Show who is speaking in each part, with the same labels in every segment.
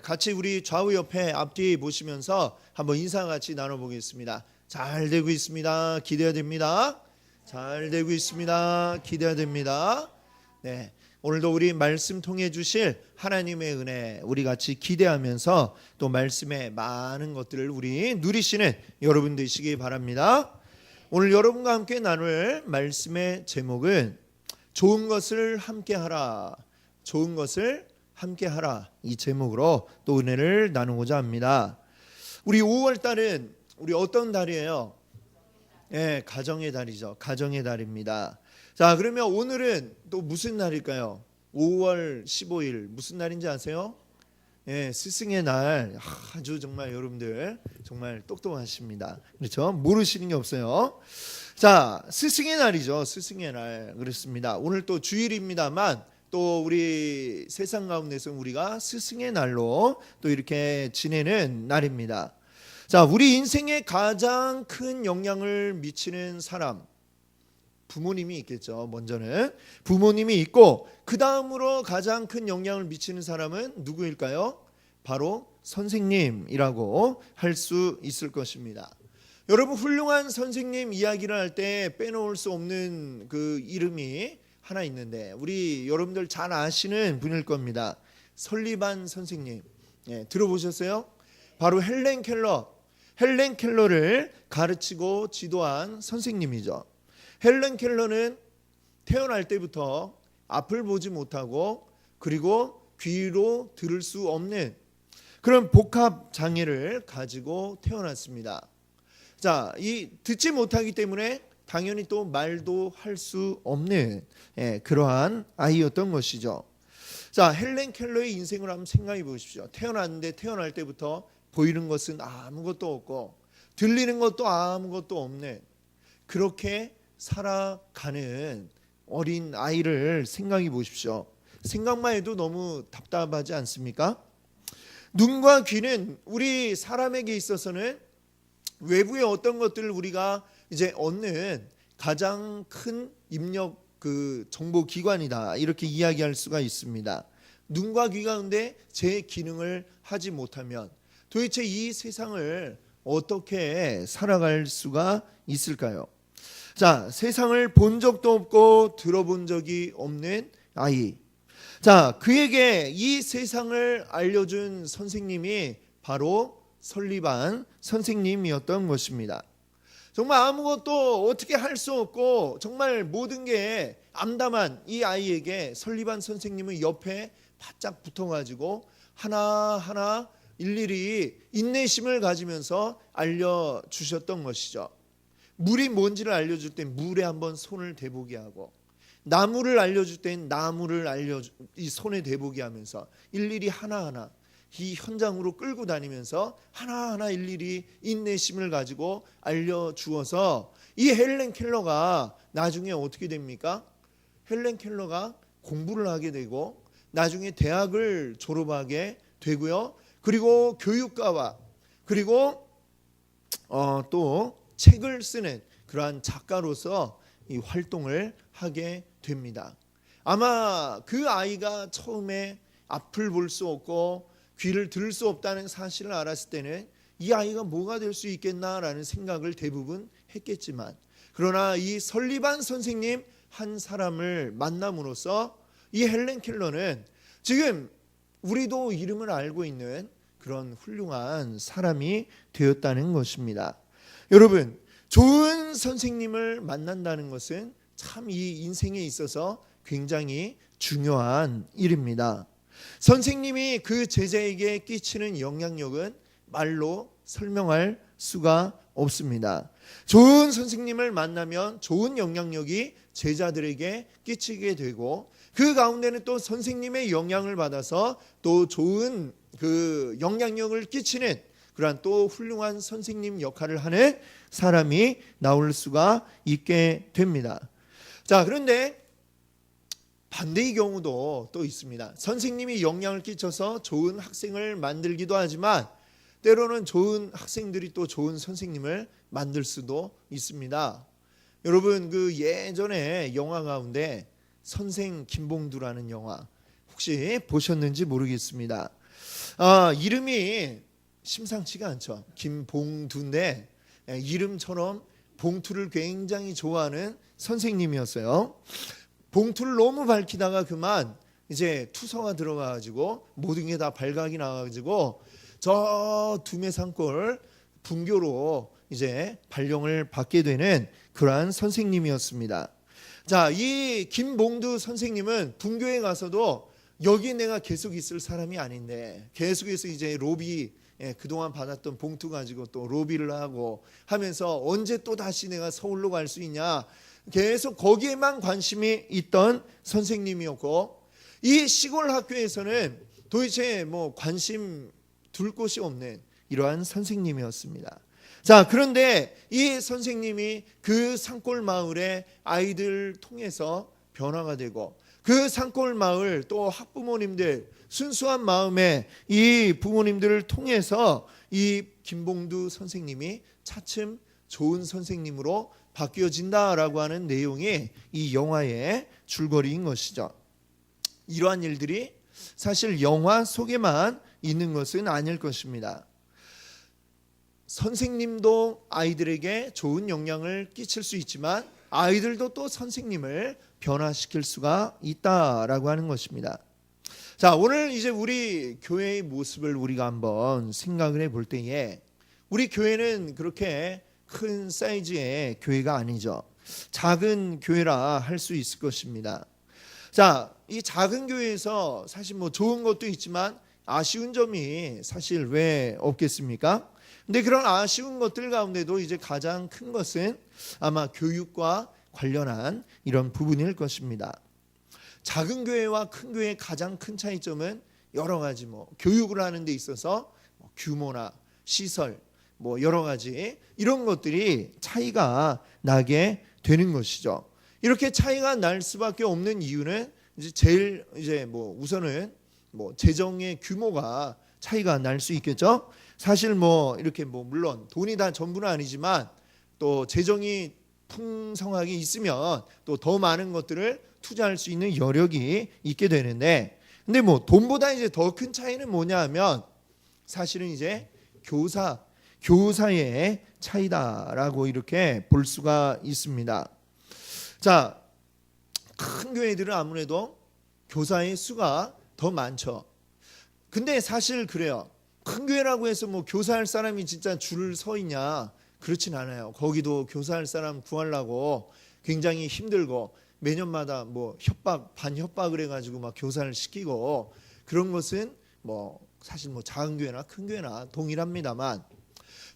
Speaker 1: 같이 우리 좌우 옆에 앞뒤 보시면서 한번 인사 같이 나눠보겠습니다. 잘 되고 있습니다. 기대가 됩니다. 잘 되고 있습니다. 기대가 됩니다. 네, 오늘도 우리 말씀 통해 주실 하나님의 은혜 우리 같이 기대하면서 또 말씀의 많은 것들을 우리 누리시는 여러분 되시기 바랍니다. 오늘 여러분과 함께 나눌 말씀의 제목은 좋은 것을 함께하라, 좋은 것을 함께하라, 이 제목으로 또 은혜를 나누고자 합니다. 우리 5월 달은 우리 어떤 달이에요? 가정의 달이죠. 가정의 달입니다. 자, 그러면 오늘은 또 무슨 날일까요? 5월 15일 무슨 날인지 아세요? 스승의 날. 아주 정말 여러분들 정말 똑똑하십니다. 그렇죠? 모르시는 게 없어요. 자, 스승의 날이죠. 스승의 날. 그렇습니다. 오늘 또 주일입니다만 또 우리 세상 가운데서 우리가 스승의 날로 또 이렇게 지내는 날입니다. 자, 우리 인생에 가장 큰 영향을 미치는 사람, 부모님이 있겠죠. 먼저는 부모님이 있고 그 다음으로 가장 큰 영향을 미치는 사람은 누구일까요? 바로 선생님이라고 할 수 있을 것입니다. 여러분, 훌륭한 선생님 이야기를 할 때 빼놓을 수 없는 그 이름이 하나 있는데 우리 여러분들 잘 아시는 분일 겁니다. 설리반 선생님. 들어보셨어요? 바로 헬렌 켈러를 가르치고 지도한 선생님이죠. 헬렌 켈러는 태어날 때부터 앞을 보지 못하고 그리고 귀로 들을 수 없는 그런 복합 장애를 가지고 태어났습니다. 자, 이 듣지 못하기 때문에 당연히 또 말도 할 수 없는 그러한 아이였던 것이죠. 자, 헬렌 켈러의 인생을 한번 생각해 보십시오. 태어났는데 태어날 때부터 보이는 것은 아무것도 없고 들리는 것도 아무것도 없는 그렇게 살아가는 어린 아이를 생각해 보십시오. 생각만 해도 너무 답답하지 않습니까? 눈과 귀는 우리 사람에게 있어서는 외부의 어떤 것들을 우리가 이제 얻는 가장 큰 입력 정보 기관이다, 이렇게 이야기할 수가 있습니다. 눈과 귀 가운데 제 기능을 하지 못하면 도대체 이 세상을 어떻게 살아갈 수가 있을까요? 자, 세상을 본 적도 없고 들어본 적이 없는 아이. 자, 그에게 이 세상을 알려준 선생님이 바로 설리반 선생님이었던 것입니다. 정말 아무것도 어떻게 할 수 없고 정말 모든 게 암담한 이 아이에게 설리반 선생님은 옆에 바짝 붙어가지고 하나하나 일일이 인내심을 가지면서 알려주셨던 것이죠. 물이 뭔지를 알려줄 땐 물에 한번 손을 대보게 하고, 나무를 알려줄 땐 나무를 이 손에 대보게 하면서 일일이 하나하나 이 현장으로 끌고 다니면서 하나하나 일일이 인내심을 가지고 알려주어서 이 헬렌 켈러가 나중에 어떻게 됩니까? 헬렌 켈러가 공부를 하게 되고 나중에 대학을 졸업하게 되고요. 그리고 교육가와 그리고 또 책을 쓰는 그러한 작가로서 이 활동을 하게 됩니다. 아마 그 아이가 처음에 앞을 볼 수 없고 귀를 들을 수 없다는 사실을 알았을 때는 이 아이가 뭐가 될 수 있겠나라는 생각을 대부분 했겠지만, 그러나 이 설리반 선생님 한 사람을 만남으로써 이 헬렌 켈러는 지금 우리도 이름을 알고 있는 그런 훌륭한 사람이 되었다는 것입니다. 여러분, 좋은 선생님을 만난다는 것은 참 이 인생에 있어서 굉장히 중요한 일입니다. 선생님이 그 제자에게 끼치는 영향력은 말로 설명할 수가 없습니다. 좋은 선생님을 만나면 좋은 영향력이 제자들에게 끼치게 되고 그 가운데는 또 선생님의 영향을 받아서 또 좋은 그 영향력을 끼치는 그러한 또 훌륭한 선생님 역할을 하는 사람이 나올 수가 있게 됩니다. 자, 그런데 반대의 경우도 또 있습니다. 선생님이 영향을 끼쳐서 좋은 학생을 만들기도 하지만 때로는 좋은 학생들이 또 좋은 선생님을 만들 수도 있습니다. 여러분, 그 예전에 영화 가운데 선생 김봉두라는 영화 혹시 보셨는지 모르겠습니다. 이름이 심상치가 않죠. 김봉두인데 이름처럼 봉투를 굉장히 좋아하는 선생님이었어요. 봉투를 너무 밝히다가 그만 이제 투서가 들어가가지고 모든 게 다 발각이 나가지고 저 두메산골 분교로 이제 발령을 받게 되는 그러한 선생님이었습니다. 자, 이 김봉두 선생님은 분교에 가서도 여기 내가 계속 있을 사람이 아닌데 계속해서 이제 로비 그동안 받았던 봉투 가지고 또 로비를 하고 하면서 언제 또 다시 내가 서울로 갈 수 있냐 계속 거기에만 관심이 있던 선생님이었고 이 시골 학교에서는 도대체 뭐 관심 둘 곳이 없는 이러한 선생님이었습니다. 자, 그런데 이 선생님이 그 산골 마을의 아이들 통해서 변화가 되고 그 산골 마을 또 학부모님들 순수한 마음의 이 부모님들을 통해서 이 김봉두 선생님이 차츰 좋은 선생님으로 바뀌어진다라고 하는 내용이 이 영화의 줄거리인 것이죠. 이러한 일들이 사실 영화 속에만 있는 것은 아닐 것입니다. 선생님도 아이들에게 좋은 영향을 끼칠 수 있지만 아이들도 또 선생님을 변화시킬 수가 있다라고 하는 것입니다. 자, 오늘 이제 우리 교회의 모습을 우리가 한번 생각을 해볼 때에 우리 교회는 그렇게 큰 사이즈의 교회가 아니죠. 작은 교회라 할 수 있을 것입니다. 자, 이 작은 교회에서 사실 뭐 좋은 것도 있지만 아쉬운 점이 사실 왜 없겠습니까? 근데 그런 아쉬운 것들 가운데도 이제 가장 큰 것은 아마 교육과 관련한 이런 부분일 것입니다. 작은 교회와 큰 교회의 가장 큰 차이점은 여러 가지 뭐 교육을 하는 데 있어서 규모나 시설 뭐 여러 가지 이런 것들이 차이가 나게 되는 것이죠. 이렇게 차이가 날 수밖에 없는 이유는 이제 뭐 우선은 뭐 재정의 규모가 차이가 날 수 있겠죠. 사실 뭐 이렇게 뭐 물론 돈이 다 전부는 아니지만 또 재정이 풍성하게 있으면 또 더 많은 것들을 투자할 수 있는 여력이 있게 되는데 근데 뭐 돈보다 이제 더 큰 차이는 뭐냐 하면 사실은 이제 교사의 차이다라고 이렇게 볼 수가 있습니다. 자, 큰 교회들은 아무래도 교사의 수가 더 많죠. 근데 사실 그래요. 큰 교회라고 해서 뭐 교사할 사람이 진짜 줄을 서 있냐? 그렇진 않아요. 거기도 교사할 사람 구하려고 굉장히 힘들고 매년마다 뭐 반협박을 해가지고 막 교사를 시키고 그런 것은 뭐 사실 뭐 작은 교회나 큰 교회나 동일합니다만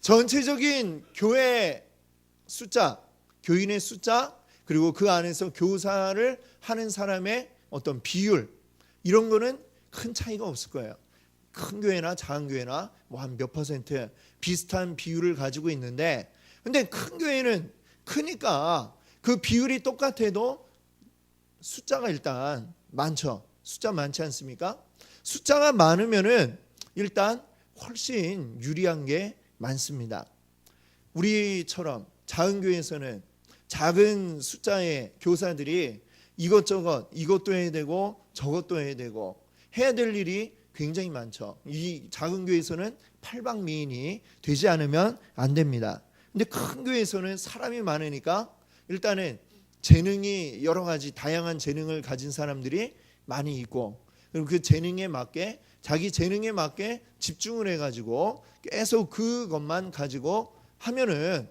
Speaker 1: 전체적인 교회 숫자, 교인의 숫자 그리고 그 안에서 교사를 하는 사람의 어떤 비율 이런 거는 큰 차이가 없을 거예요. 큰 교회나 작은 교회나 뭐 한 몇 퍼센트 비슷한 비율을 가지고 있는데 근데 큰 교회는 크니까 그 비율이 똑같아도 숫자가 일단 많죠. 숫자 많지 않습니까? 숫자가 많으면은 일단 훨씬 유리한 게 많습니다. 우리처럼 작은 교회에서는 작은 숫자의 교사들이 이것저것 이것도 해야 되고 저것도 해야 되고 해야 될 일이 굉장히 많죠. 이 작은 교회에서는 팔방미인이 되지 않으면 안 됩니다. 근데 큰 교회에서는 사람이 많으니까 일단은 재능이 여러 가지 다양한 재능을 가진 사람들이 많이 있고 그리고 그 재능에 맞게 자기 재능에 맞게 집중을 해가지고 계속 그것만 가지고 하면은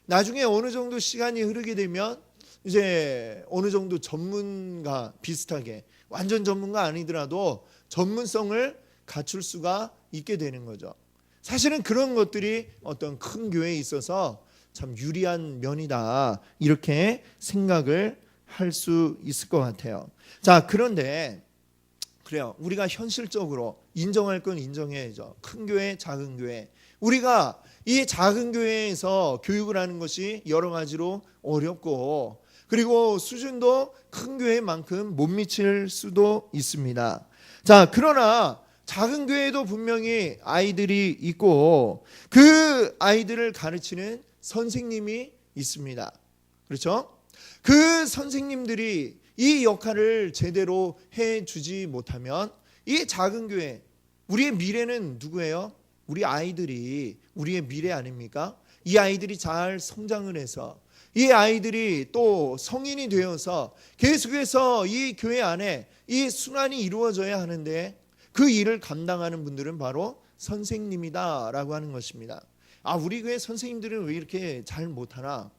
Speaker 1: 나중에 어느 정도 시간이 흐르게 되면 이제 어느 정도 전문가 비슷하게 완전 전문가 아니더라도 전문성을 갖출 수가 있게 되는 거죠. 사실은 그런 것들이 어떤 큰 교회에 있어서 참 유리한 면이다 이렇게 생각을 할 수 있을 것 같아요. 자, 그런데 그래요. 우리가 현실적으로 인정할 건 인정해야죠. 큰 교회, 작은 교회. 우리가 이 작은 교회에서 교육을 하는 것이 여러 가지로 어렵고 그리고 수준도 큰 교회만큼 못 미칠 수도 있습니다. 자, 그러나 작은 교회에도 분명히 아이들이 있고 그 아이들을 가르치는 선생님이 있습니다. 그렇죠? 그 선생님들이 이 역할을 제대로 해주지 못하면 이 작은 교회 우리의 미래는 누구예요? 우리 아이들이 우리의 미래 아닙니까? 이 아이들이 잘 성장을 해서 이 아이들이 또 성인이 되어서 계속해서 이 교회 안에 이 순환이 이루어져야 하는데 그 일을 감당하는 분들은 바로 선생님이다라고 하는 것입니다. 우리 교회 선생님들은 왜 이렇게 잘 못하나?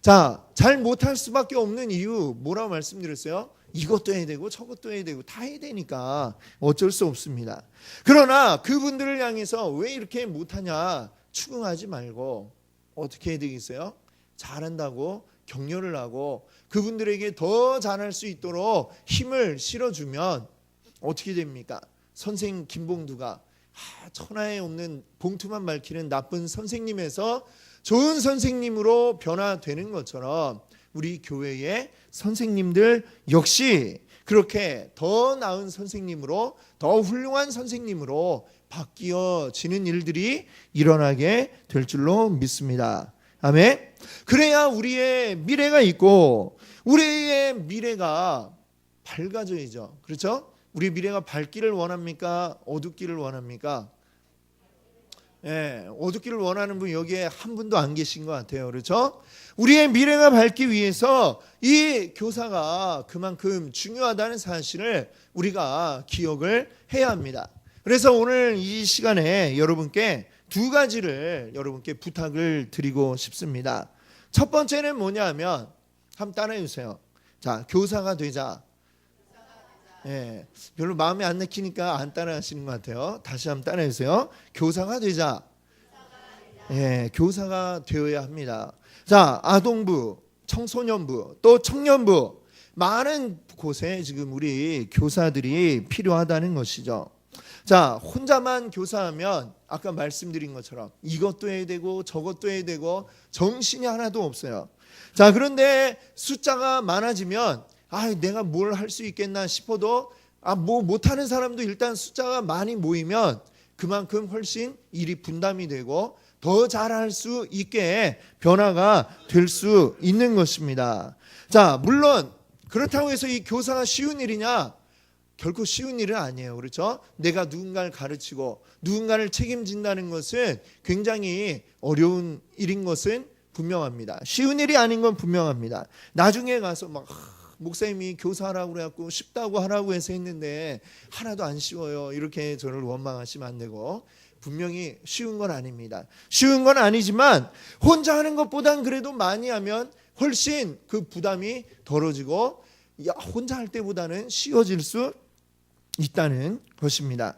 Speaker 1: 자, 잘 못할 수밖에 없는 이유 뭐라고 말씀드렸어요? 이것도 해야 되고 저것도 해야 되고 다 해야 되니까 어쩔 수 없습니다. 그러나 그분들을 향해서 왜 이렇게 못하냐 추궁하지 말고 어떻게 해야 되겠어요? 잘한다고 격려를 하고 그분들에게 더 잘할 수 있도록 힘을 실어주면 어떻게 됩니까? 선생 김봉두가 천하에 없는 봉투만 밝히는 나쁜 선생님에서 좋은 선생님으로 변화되는 것처럼 우리 교회의 선생님들 역시 그렇게 더 나은 선생님으로 더 훌륭한 선생님으로 바뀌어지는 일들이 일어나게 될 줄로 믿습니다. 아멘. 그래야 우리의 미래가 있고 우리의 미래가 밝아져야죠. 그렇죠? 우리 미래가 밝기를 원합니까? 어둡기를 원합니까? 어둡기를 원하는 분 여기에 한 분도 안 계신 것 같아요. 그렇죠? 우리의 미래가 밝기 위해서 이 교사가 그만큼 중요하다는 사실을 우리가 기억을 해야 합니다. 그래서 오늘 이 시간에 여러분께 두 가지를 여러분께 부탁을 드리고 싶습니다. 첫 번째는 뭐냐면 한번 따라해 주세요. 자, 교사가 되자. 별로 마음에 안 내키니까 안 따라하시는 것 같아요. 다시 한번 따라해 주세요. 교사가 되자. 교사가 되어야 합니다. 자, 아동부, 청소년부, 또 청년부 많은 곳에 지금 우리 교사들이 필요하다는 것이죠. 자, 혼자만 교사하면 아까 말씀드린 것처럼 이것도 해야 되고 저것도 해야 되고 정신이 하나도 없어요. 자, 그런데 숫자가 많아지면 내가 뭘 할 수 있겠나 싶어도 뭐 못하는 사람도 일단 숫자가 많이 모이면 그만큼 훨씬 일이 분담이 되고 더 잘할 수 있게 변화가 될 수 있는 것입니다. 자, 물론 그렇다고 해서 이 교사가 쉬운 일이냐? 결코 쉬운 일은 아니에요. 그렇죠? 내가 누군가를 가르치고 누군가를 책임진다는 것은 굉장히 어려운 일인 것은 분명합니다. 쉬운 일이 아닌 건 분명합니다. 나중에 가서 목사님이 교사하라고 그래갖고 쉽다고 하라고 해서 했는데 하나도 안 쉬워요. 이렇게 저를 원망하시면 안 되고 분명히 쉬운 건 아닙니다. 쉬운 건 아니지만 혼자 하는 것보단 그래도 많이 하면 훨씬 그 부담이 덜어지고 혼자 할 때보다는 쉬워질 수 있다는 것입니다.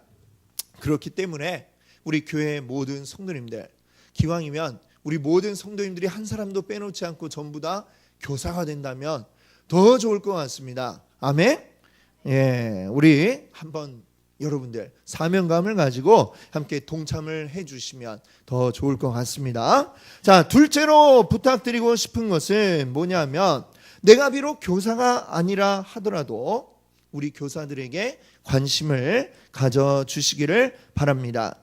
Speaker 1: 그렇기 때문에 우리 교회의 모든 성도님들 기왕이면 우리 모든 성도님들이 한 사람도 빼놓지 않고 전부 다 교사가 된다면 더 좋을 것 같습니다. 아멘. 우리 한번 여러분들 사명감을 가지고 함께 동참을 해주시면 더 좋을 것 같습니다. 자, 둘째로 부탁드리고 싶은 것은 뭐냐면 내가 비록 교사가 아니라 하더라도 우리 교사들에게 관심을 가져주시기를 바랍니다.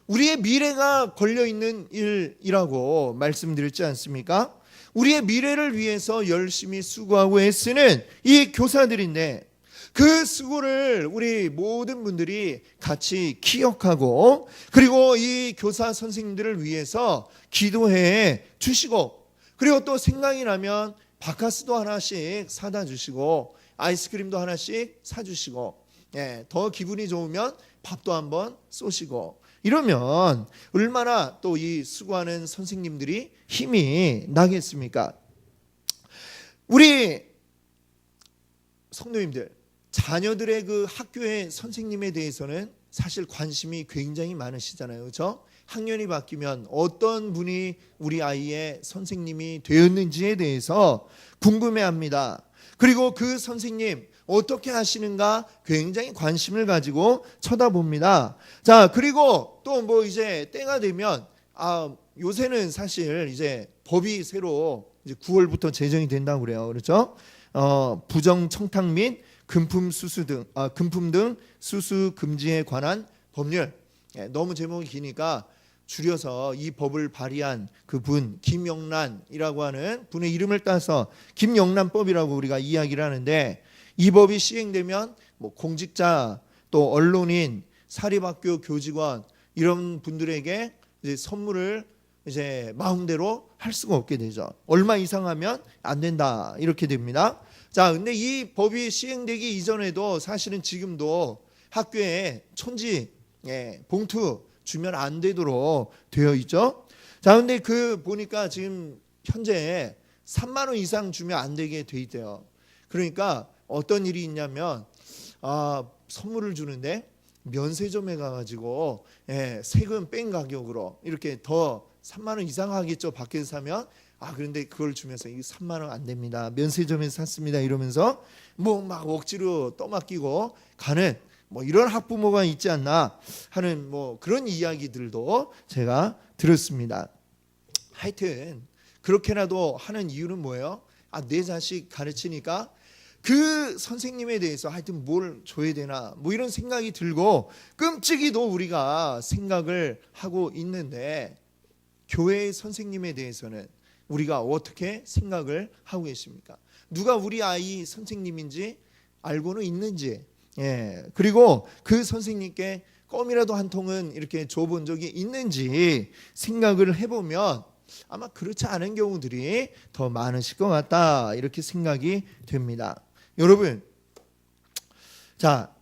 Speaker 1: 우리의 미래가 걸려있는 일이라고 말씀드렸지 않습니까? 우리의 미래를 위해서 열심히 수고하고 애쓰는 이 교사들인데 그 수고를 우리 모든 분들이 같이 기억하고 그리고 이 교사 선생님들을 위해서 기도해 주시고 그리고 또 생각이 나면 바카스도 하나씩 사다 주시고 아이스크림도 하나씩 사주시고 더 기분이 좋으면 밥도 한번 쏘시고 이러면 얼마나 또 이 수고하는 선생님들이 힘이 나겠습니까? 우리 성도님들 자녀들의 그 학교의 선생님에 대해서는 사실 관심이 굉장히 많으시잖아요. 그렇죠? 학년이 바뀌면 어떤 분이 우리 아이의 선생님이 되었는지에 대해서 궁금해합니다. 그리고 그 선생님 어떻게 하시는가 굉장히 관심을 가지고 쳐다봅니다. 자, 그리고 또 뭐 이제 때가 되면 요새는 사실 이제 법이 새로 이제 9월부터 제정이 된다고 그래요. 그렇죠? 부정 청탁 및 금품 등 수수 금지에 관한 법률. 너무 제목이 기니까 줄여서 이 법을 발의한 그분 김영란이라고 하는 분의 이름을 따서 김영란법이라고 우리가 이야기를 하는데 이 법이 시행되면 뭐 공직자 또 언론인 사립학교 교직원 이런 분들에게 이제 선물을 이제 마음대로 할 수가 없게 되죠. 얼마 이상 하면 안 된다 이렇게 됩니다. 자, 근데 이 법이 시행되기 이전에도 사실은 지금도 학교에 촌지 봉투 주면 안 되도록 되어 있죠. 자, 근데 그 보니까 지금 현재 3만 원 이상 주면 안 되게 돼 있대요. 그러니까 어떤 일이 있냐면 선물을 주는데 면세점에 가가지고 세금 뺀 가격으로 이렇게 더 3만 원 이상 하겠죠. 밖에서 사면. 그런데 그걸 주면서 이게 3만 원 안 됩니다. 면세점에서 샀습니다. 이러면서 뭐 막 억지로 떠맡기고 가는 뭐 이런 학부모가 있지 않나 하는 뭐 그런 이야기들도 제가 들었습니다. 하여튼 그렇게라도 하는 이유는 뭐예요? 내 자식 가르치니까 그 선생님에 대해서 하여튼 뭘 줘야 되나 뭐 이런 생각이 들고 끔찍이도 우리가 생각을 하고 있는데 교회의 선생님에 대해서는 우리가 어떻게 생각을 하고 계십니까? 누가 우리 아이 선생님인지 알고는 있는지, 그리고 그 선생님께 껌이라도 한 통은 이렇게 줘본 적이 있는지 생각을 해보면 아마 그렇지 않은 경우들이 더 많으실 것 같다 이렇게 생각이 됩니다. 여러분, 자,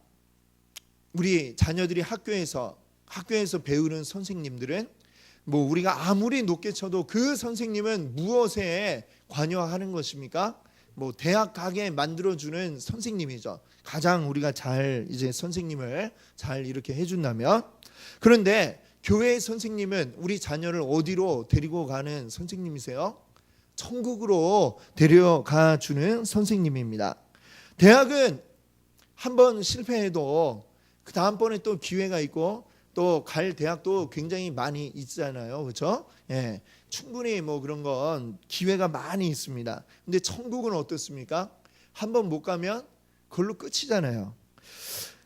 Speaker 1: 우리 자녀들이 학교에서 배우는 선생님들은 뭐 우리가 아무리 높게 쳐도 그 선생님은 무엇에 관여하는 것입니까? 뭐 대학 가게 만들어주는 선생님이죠. 가장 우리가 잘 이제 선생님을 잘 이렇게 해준다면. 그런데 교회의 선생님은 우리 자녀를 어디로 데리고 가는 선생님이세요? 천국으로 데려가 주는 선생님입니다. 대학은 한번 실패해도 그 다음번에 또 기회가 있고 또 갈 대학도 굉장히 많이 있잖아요. 그렇죠? 충분히 뭐 그런 건 기회가 많이 있습니다. 근데 천국은 어떻습니까? 한번 못 가면 그걸로 끝이잖아요.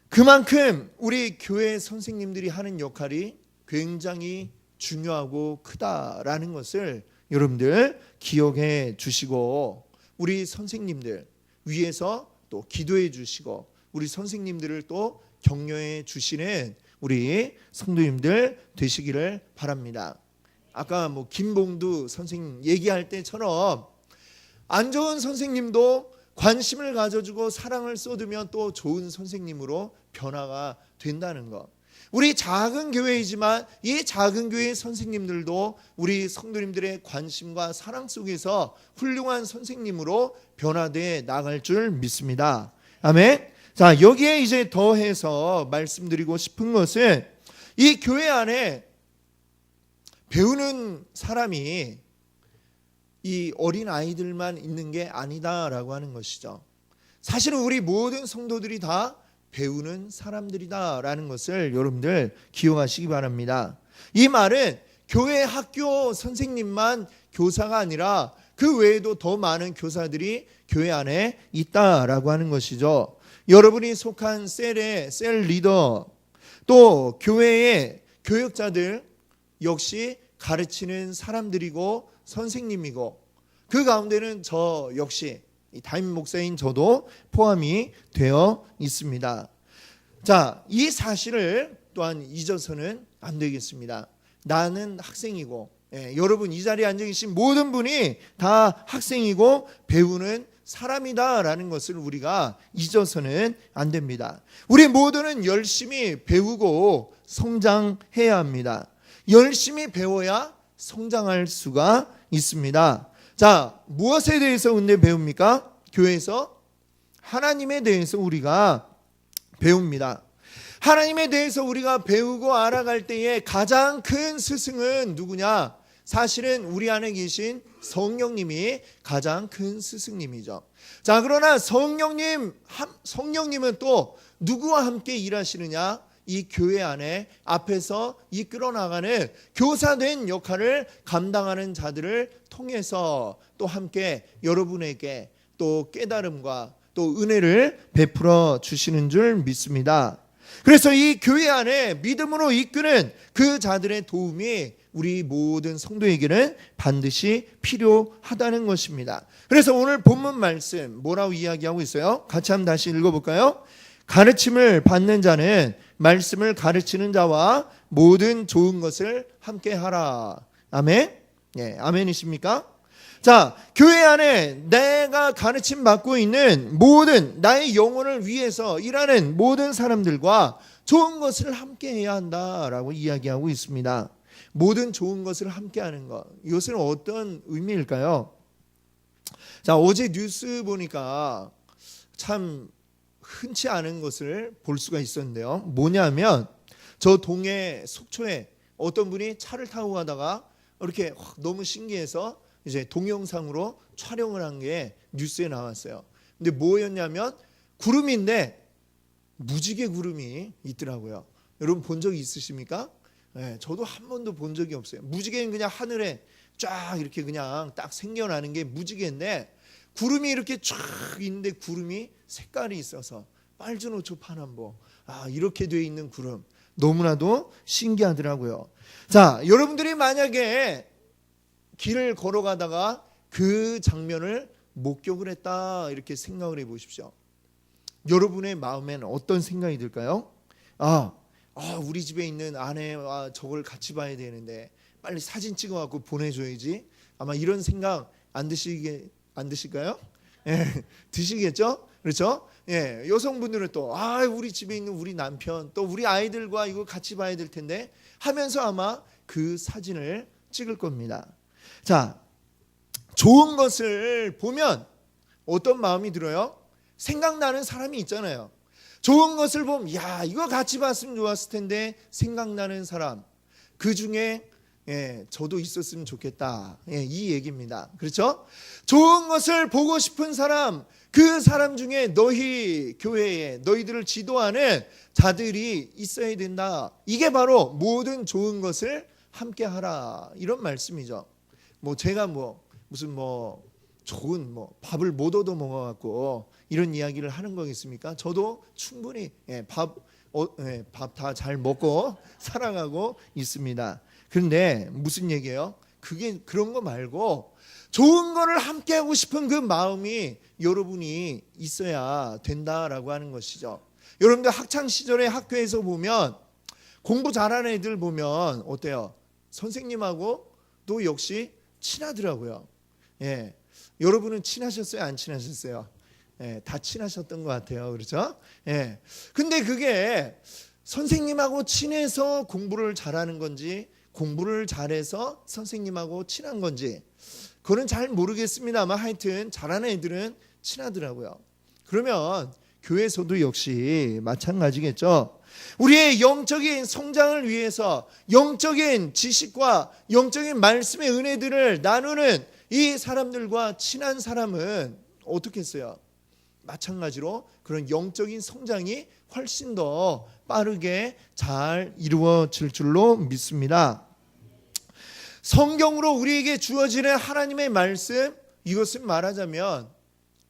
Speaker 1: 그만큼 우리 교회 선생님들이 하는 역할이 굉장히 중요하고 크다라는 것을 여러분들 기억해 주시고 우리 선생님들 위해서 또 기도해 주시고 우리 선생님들을 또 격려해 주시는 우리 성도님들 되시기를 바랍니다. 아까 뭐 김봉두 선생님 얘기할 때처럼 안 좋은 선생님도 관심을 가져주고 사랑을 쏟으면 또 좋은 선생님으로 변화가 된다는 것. 우리 작은 교회이지만 이 작은 교회의 선생님들도 우리 성도님들의 관심과 사랑 속에서 훌륭한 선생님으로 변화되어 나갈 줄 믿습니다. 아멘. 자, 여기에 이제 더해서 말씀드리고 싶은 것은 이 교회 안에 배우는 사람이 이 어린 아이들만 있는 게 아니다라고 하는 것이죠. 사실은 우리 모든 성도들이 다 배우는 사람들이다라는 것을 여러분들 기억하시기 바랍니다. 이 말은 교회 학교 선생님만 교사가 아니라 그 외에도 더 많은 교사들이 교회 안에 있다라고 하는 것이죠. 여러분이 속한 셀의 셀 리더 또 교회의 교역자들 역시 가르치는 사람들이고 선생님이고 그 가운데는 저 역시 담임 목사인 저도 포함이 되어 있습니다. 자, 이 사실을 또한 잊어서는 안 되겠습니다. 나는 학생이고 여러분 이 자리에 앉아 계신 모든 분이 다 학생이고 배우는 사람이다라는 것을 우리가 잊어서는 안 됩니다. 우리 모두는 열심히 배우고 성장해야 합니다. 열심히 배워야 성장할 수가 있습니다. 자, 무엇에 대해서 근데 배웁니까? 교회에서 하나님에 대해서 우리가 배웁니다. 하나님에 대해서 우리가 배우고 알아갈 때에 가장 큰 스승은 누구냐? 사실은 우리 안에 계신 성령님이 가장 큰 스승님이죠. 자, 그러나 성령님은 또 누구와 함께 일하시느냐? 이 교회 안에 앞에서 이끌어 나가는 교사된 역할을 감당하는 자들을 통해서 또 함께 여러분에게 또 깨달음과 또 은혜를 베풀어 주시는 줄 믿습니다. 그래서 이 교회 안에 믿음으로 이끄는 그 자들의 도움이 우리 모든 성도에게는 반드시 필요하다는 것입니다. 그래서 오늘 본문 말씀 뭐라고 이야기하고 있어요? 같이 한번 다시 읽어볼까요? 가르침을 받는 자는 말씀을 가르치는 자와 모든 좋은 것을 함께 하라. 아멘. 예, 아멘이십니까? 자, 교회 안에 내가 가르침 받고 있는 모든 나의 영혼을 위해서 일하는 모든 사람들과 좋은 것을 함께 해야 한다라고 이야기하고 있습니다. 모든 좋은 것을 함께 하는 것. 이것은 어떤 의미일까요? 자, 어제 뉴스 보니까 참 흔치 않은 것을 볼 수가 있었는데요. 뭐냐면 저 동해 속초에 어떤 분이 차를 타고 가다가 이렇게 너무 신기해서 이제 동영상으로 촬영을 한 게 뉴스에 나왔어요. 근데 뭐였냐면 구름인데 무지개 구름이 있더라고요. 여러분 본 적이 있으십니까? 네, 저도 한 번도 본 적이 없어요. 무지개는 그냥 하늘에 쫙 이렇게 그냥 딱 생겨나는 게 무지개인데 구름이 이렇게 쫙 있는데 구름이 색깔이 있어서 빨주노초 파남보, 이렇게 돼 있는 구름 너무나도 신기하더라고요. 자, 여러분들이 만약에 길을 걸어가다가 그 장면을 목격을 했다 이렇게 생각을 해보십시오. 여러분의 마음에는 어떤 생각이 들까요? 우리 집에 있는 아내와 저걸 같이 봐야 되는데 빨리 사진 찍어갖고 보내줘야지. 아마 이런 생각 안 드실까요? 예, 드시겠죠? 그렇죠? 예, 여성분들은 또 우리 집에 있는 우리 남편 또 우리 아이들과 이거 같이 봐야 될 텐데 하면서 아마 그 사진을 찍을 겁니다. 자, 좋은 것을 보면 어떤 마음이 들어요? 생각나는 사람이 있잖아요. 좋은 것을 보면 이거 같이 봤으면 좋았을 텐데 생각나는 사람, 그 중에 저도 있었으면 좋겠다, 이 얘기입니다. 그렇죠? 좋은 것을 보고 싶은 사람, 그 사람 중에 너희 교회에 너희들을 지도하는 자들이 있어야 된다. 이게 바로 모든 좋은 것을 함께 하라, 이런 말씀이죠. 제가 무슨 좋은 밥을 못 얻어 먹어갖고 이런 이야기를 하는 거겠습니까? 저도 충분히 밥 다 잘 먹고 살아가고 있습니다. 그런데 무슨 얘기예요? 그런 거 말고 좋은 거를 함께 하고 싶은 그 마음이 여러분이 있어야 된다라고 하는 것이죠. 여러분들 학창 시절에 학교에서 보면 공부 잘하는 애들 보면 어때요? 선생님하고 또 역시 친하더라고요. 예, 여러분은 친하셨어요? 안 친하셨어요? 다 친하셨던 것 같아요. 그렇죠? 근데 그게 선생님하고 친해서 공부를 잘하는 건지 공부를 잘해서 선생님하고 친한 건지 그거는 잘 모르겠습니다만 하여튼 잘하는 애들은 친하더라고요. 그러면 교회에서도 역시 마찬가지겠죠. 우리의 영적인 성장을 위해서 영적인 지식과 영적인 말씀의 은혜들을 나누는 이 사람들과 친한 사람은 어떻게 했어요? 마찬가지로 그런 영적인 성장이 훨씬 더 빠르게 잘 이루어질 줄로 믿습니다. 성경으로 우리에게 주어지는 하나님의 말씀, 이것은 말하자면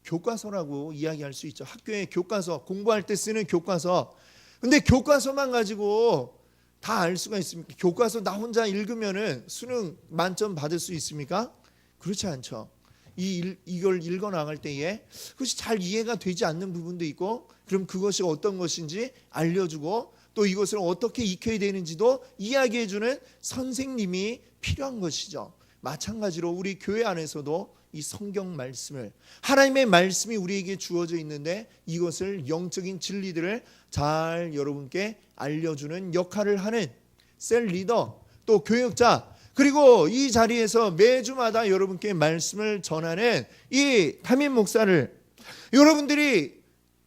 Speaker 1: 교과서라고 이야기할 수 있죠. 학교의 교과서, 공부할 때 쓰는 교과서. 근데 교과서만 가지고 다 알 수가 있습니까? 교과서 나 혼자 읽으면은 수능 만점 받을 수 있습니까? 그렇지 않죠. 이걸 읽어 나갈 때에 그것이 잘 이해가 되지 않는 부분도 있고, 그럼 그것이 어떤 것인지 알려주고 또 이것을 어떻게 익혀야 되는지도 이야기해주는 선생님이 필요한 것이죠. 마찬가지로 우리 교회 안에서도 이 성경 말씀을, 하나님의 말씀이 우리에게 주어져 있는데 이것을 영적인 진리들을 잘 여러분께 알려주는 역할을 하는 셀 리더, 또 교역자, 그리고 이 자리에서 매주마다 여러분께 말씀을 전하는 이 담임 목사를 여러분들이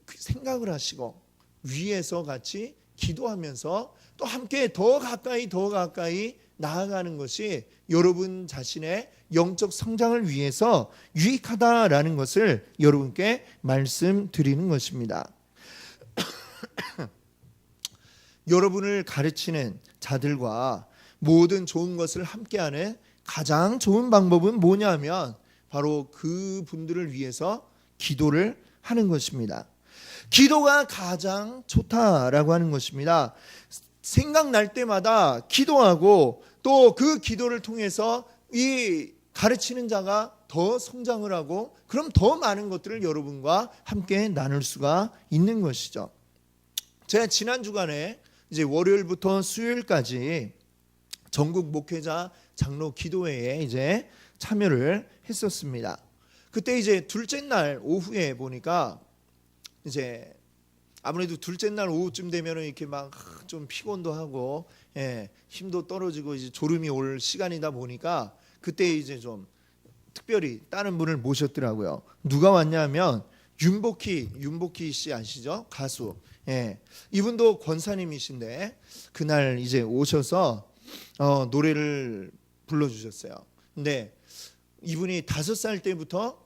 Speaker 1: 생각을 하시고 위에서 같이 기도하면서 또 함께 더 가까이 나아가는 것이 여러분 자신의 영적 성장을 위해서 유익하다라는 것을 여러분께 말씀드리는 것입니다. 여러분을 가르치는 자들과 모든 좋은 것을 함께하는 가장 좋은 방법은 뭐냐면 바로 그 분들을 위해서 기도를 하는 것입니다. 기도가 가장 좋다라고 하는 것입니다. 생각날 때마다 기도하고 또 그 기도를 통해서 이 가르치는 자가 더 성장을 하고 그럼 더 많은 것들을 여러분과 함께 나눌 수가 있는 것이죠. 제가 지난 주간에 이제 월요일부터 수요일까지 전국 목회자 장로 기도회에 이제 참여를 했었습니다. 그때 이제 둘째 날 오후에 보니까 이제 아무래도 둘째 날 오후쯤 되면은 이렇게 막 좀 피곤도 하고 힘도 떨어지고 이제 졸음이 올 시간이다 보니까 그때 이제 좀 특별히 다른 분을 모셨더라고요. 누가 왔냐면 윤복희 씨 아시죠? 가수. 이분도 권사님이신데 그날 이제 오셔서 노래를 불러주셨어요. 근데 이분이 5살 때부터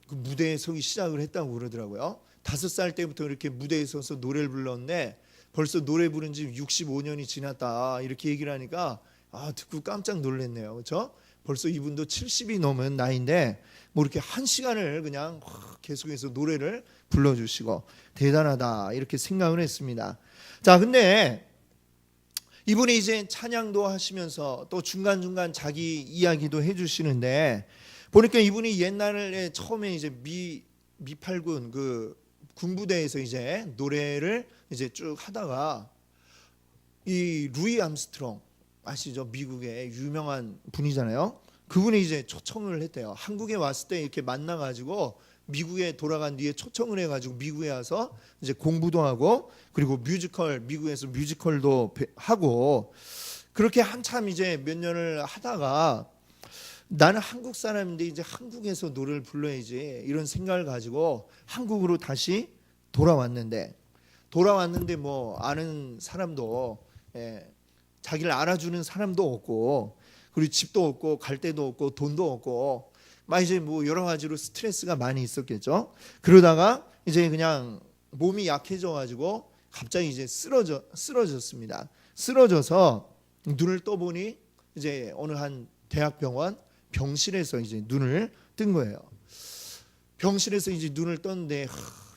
Speaker 1: 그 무대에 서기 시작을 했다고 그러더라고요. 5살 때부터 이렇게 무대에 서서 노래를 불렀는데 벌써 노래 부른 지 65년이 지났다 이렇게 얘기를 하니까 듣고 깜짝 놀랐네요. 그렇죠? 벌써 이분도 70이 넘은 나이인데 뭐 이렇게 한 시간을 그냥 계속해서 노래를 불러주시고 대단하다 이렇게 생각을 했습니다. 자, 근데 이분이 이제 찬양도 하시면서 또 중간중간 자기 이야기도 해주시는데 보니까 이분이 옛날에 처음에 이제 미팔군 그 군부대에서 이제 노래를 이제 쭉 하다가 이 루이 암스트롱 아시죠? 미국의 유명한 분이잖아요. 그분이 이제 초청을 했대요. 한국에 왔을 때 이렇게 만나가지고 미국에 돌아간 뒤에 초청을 해가지고 미국에 와서 이제 공부도 하고 그리고 미국에서 뮤지컬도 하고 그렇게 한참 이제 몇 년을 하다가 나는 한국 사람인데 이제 한국에서 노래를 불러야지 이런 생각을 가지고 한국으로 다시 돌아왔는데 뭐 아는 사람도 자기를 알아주는 사람도 없고 그리고 집도 없고 갈 데도 없고 돈도 없고 막 이제 뭐 여러 가지로 스트레스가 많이 있었겠죠. 그러다가 이제 그냥 몸이 약해져 가지고 갑자기 이제 쓰러졌습니다. 쓰러져서 눈을 떠보니 이제 어느 한 대학병원 병실에서 이제 눈을 뜬 거예요. 병실에서 이제 눈을 떴는데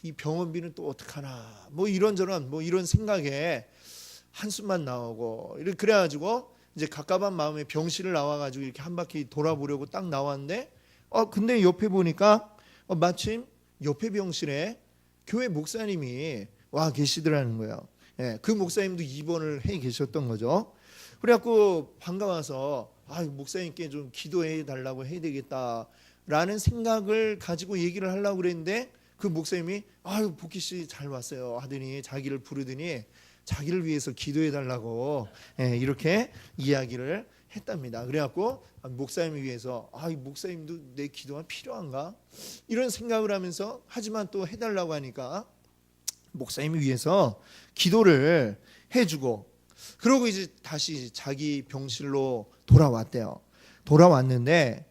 Speaker 1: 이 병원비는 또 어떡하나 뭐 이런저런 뭐 이런 생각에 한숨만 나오고 그래가지고 이제 갑갑한 마음에 병실을 나와가지고 이렇게 한 바퀴 돌아보려고 딱 나왔는데 근데 옆에 보니까 마침 옆에 병실에 교회 목사님이 와 계시더라는 거예요. 그 목사님도 입원을 해 계셨던 거죠. 그래갖고 반가워서 목사님께 좀 기도해 달라고 해야 되겠다라는 생각을 가지고 얘기를 하려고 그랬는데 그 목사님이 복희 씨 잘 왔어요 하더니 자기를 부르더니 자기를 위해서 기도해 달라고 이렇게 이야기를 했답니다. 그래갖고 목사님을 위해서 목사님도 내 기도가 필요한가 이런 생각을 하면서 하지만 또 해달라고 하니까 목사님을 위해서 기도를 해주고 그러고 이제 다시 자기 병실로 돌아왔대요. 돌아왔는데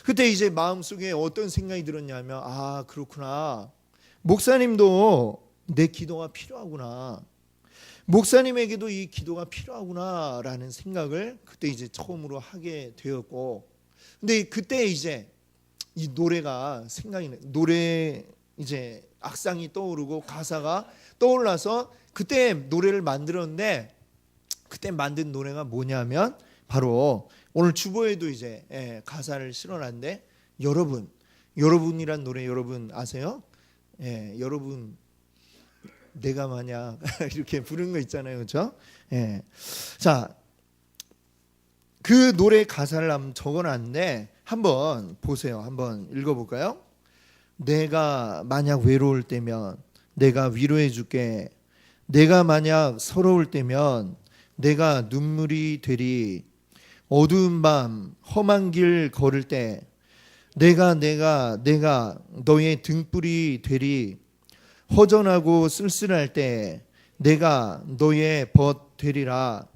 Speaker 1: 그때 이제 마음속에 어떤 생각이 들었냐면 그렇구나. 목사님도 내 기도가 필요하구나. 목사님에게도 이 기도가 필요하구나라는 생각을 그때 이제 처음으로 하게 되었고 근데 그때 이제 이 노래가 생각이 나 노래 이제 악상이 떠오르고 가사가 떠올라서 그때 노래를 만들었는데 그때 만든 노래가 뭐냐면 바로 오늘 주보에도 이제 가사를 실어놨는데 여러분이란 노래 여러분 아세요? 여러분 내가 만약 이렇게 부르는 거 있잖아요, 그렇죠? 자, 그 노래 가사를 한번 적어놨는데 한번 보세요. 한번 읽어볼까요? 내가 만약 외로울 때면 내가 위로해 줄게. 내가 만약 서러울 때면 내가 눈물이 되리. 어두운 밤 험한 길 걸을 때 내가 너의 등불이 되리. 허전하고 쓸쓸할 때 내가 너의 벗 되리라.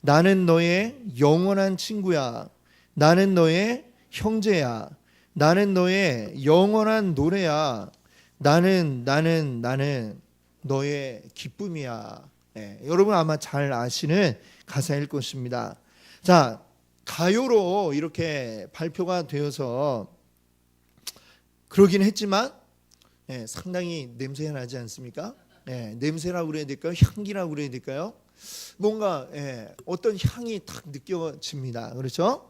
Speaker 1: 나는 너의 영원한 친구야. 나는 너의 형제야. 나는 너의 영원한 노래야. 나는 너의 기쁨이야. 여러분 아마 잘 아시는 가사일 것입니다. 자, 가요로 이렇게 발표가 되어서 그러긴 했지만 상당히 냄새가 나지 않습니까? 냄새라고 그래야 될까요? 향기라고 그래야 될까요? 뭔가 어떤 향이 딱 느껴집니다. 그렇죠?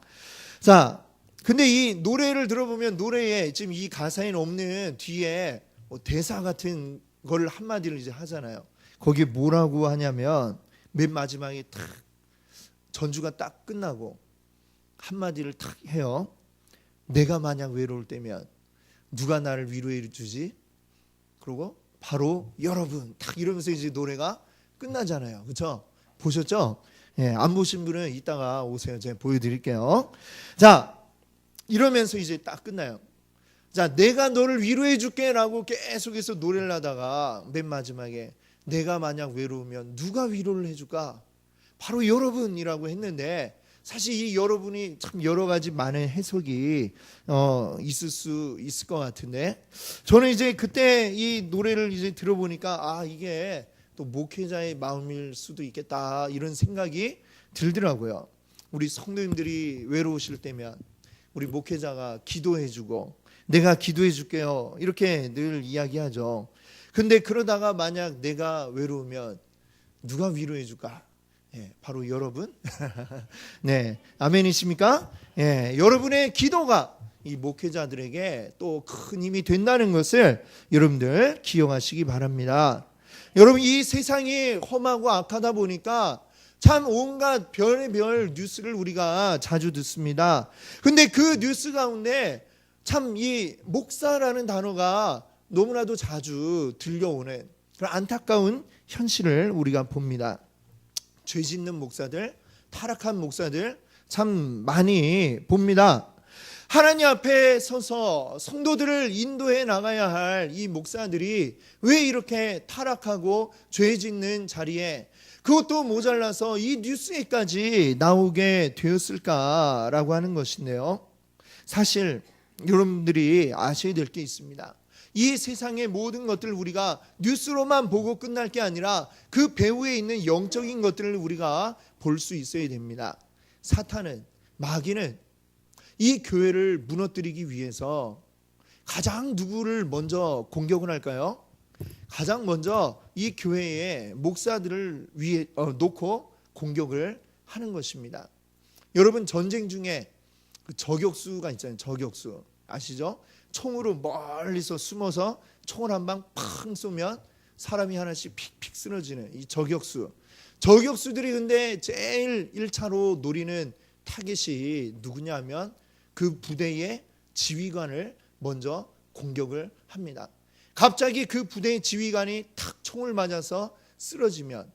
Speaker 1: 자, 근데 이 노래를 들어보면 노래에 지금 이 가사에 없는 뒤에 대사 같은 걸 한마디를 이제 하잖아요. 거기에 뭐라고 하냐면 맨 마지막에 탁 전주가 딱 끝나고 한마디를 탁 해요. 내가 만약 외로울 때면 누가 나를 위로해 주지? 그리고 바로 여러분 딱 이러면서 이제 노래가 끝나잖아요. 그렇죠? 보셨죠? 예, 안 보신 분은 이따가 오세요. 제가 보여드릴게요. 자, 이러면서 이제 딱 끝나요. 자, 내가 너를 위로해 줄게라고 계속해서 노래를 하다가 맨 마지막에 내가 만약 외로우면 누가 위로를 해줄까? 바로 여러분이라고 했는데 사실 이 여러분이 참 여러 가지 많은 해석이 있을 수 있을 것 같은데 저는 이제 그때 이 노래를 이제 들어보니까 이게 또 목회자의 마음일 수도 있겠다 이런 생각이 들더라고요. 우리 성도님들이 외로우실 때면 우리 목회자가 기도해주고 내가 기도해줄게요 이렇게 늘 이야기하죠. 근데 그러다가 만약 내가 외로우면 누가 위로해줄까? 예, 바로 여러분. 네, 아멘이십니까? 예, 여러분의 기도가 이 목회자들에게 또 큰 힘이 된다는 것을 여러분들 기억하시기 바랍니다. 여러분 이 세상이 험하고 악하다 보니까 참 온갖 별의별 뉴스를 우리가 자주 듣습니다. 근데 그 뉴스 가운데 참 이 목사라는 단어가 너무나도 자주 들려오는 그런 안타까운 현실을 우리가 봅니다. 죄 짓는 목사들, 타락한 목사들 참 많이 봅니다. 하나님 앞에 서서 성도들을 인도해 나가야 할 이 목사들이 왜 이렇게 타락하고 죄 짓는 자리에 그것도 모자라서 이 뉴스에까지 나오게 되었을까라고 하는 것인데요. 사실 여러분들이 아셔야 될 게 있습니다. 이 세상의 모든 것들을 우리가 뉴스로만 보고 끝날 게 아니라 그 배후에 있는 영적인 것들을 우리가 볼 수 있어야 됩니다. 사탄은, 마귀는 이 교회를 무너뜨리기 위해서 가장 누구를 먼저 공격을 할까요? 가장 먼저 이 교회의 목사들을 위에 놓고 공격을 하는 것입니다. 여러분 전쟁 중에 그 저격수가 있잖아요. 저격수 아시죠? 총으로 멀리서 숨어서 총을 한 방 팡 쏘면 사람이 하나씩 픽픽 쓰러지는 이 저격수. 저격수들이 근데 제일 1차로 노리는 타겟이 누구냐면 그 부대의 지휘관을 먼저 공격을 합니다. 갑자기 그 부대의 지휘관이 탁 총을 맞아서 쓰러지면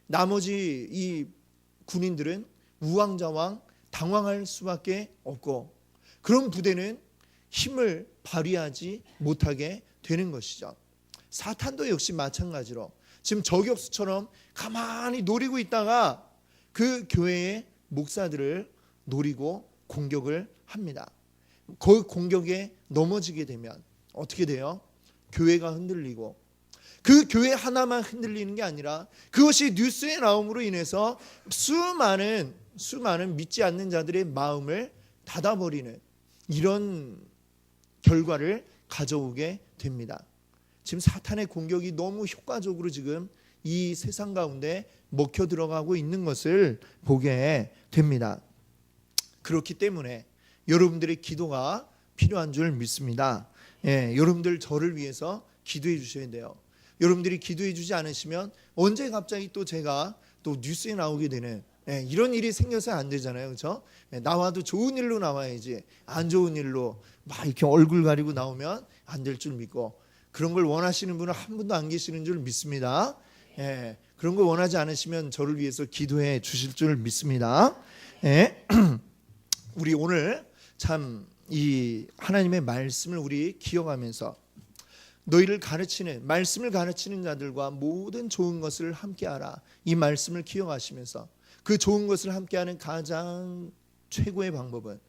Speaker 1: 나머지 이 군인들은 우왕좌왕 당황할 수밖에 없고 그런 부대는 힘을 발휘하지 못하게 되는 것이죠. 사탄도 역시 마찬가지로 지금 저격수처럼 가만히 노리고 있다가 그 교회의 목사들을 노리고 공격을 합니다. 그 공격에 넘어지게 되면 어떻게 돼요? 교회가 흔들리고 그 교회 하나만 흔들리는 게 아니라 그것이 뉴스에 나옴으로 인해서 수많은 믿지 않는 자들의 마음을 닫아버리는 이런 결과를 가져오게 됩니다. 지금 사탄의 공격이 너무 효과적으로 지금 이 세상 가운데 먹혀 들어가고 있는 것을 보게 됩니다. 그렇기 때문에 여러분들의 기도가 필요한 줄 믿습니다. 예, 여러분들 저를 위해서 기도해 주셔야 돼요. 여러분들이 기도해 주지 않으시면 언제 갑자기 또 제가 또 뉴스에 나오게 되는 이런 일이 생겨서 안 되잖아요. 그렇죠? 나와도 좋은 일로 나와야지 안 좋은 일로 막 이렇게 얼굴 가리고 나오면 안 될 줄 믿고 그런 걸 원하시는 분은 한 분도 안 계시는 줄 믿습니다. 그런 걸 원하지 않으시면 저를 위해서 기도해 주실 줄 믿습니다. 우리 오늘 참 이 하나님의 말씀을 우리 기억하면서 너희를 가르치는 말씀을 가르치는 자들과 모든 좋은 것을 함께하라. 이 말씀을 기억하시면서 그 좋은 것을 함께하는 가장 최고의 방법은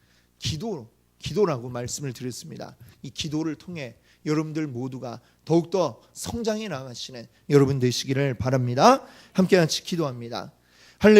Speaker 1: 기도라고 말씀을 드렸습니다. 이 기도를 통해 여러분들 모두가 더욱더 성장해 나가시는 여러분 되시기를 바랍니다. 함께 같이 기도합니다.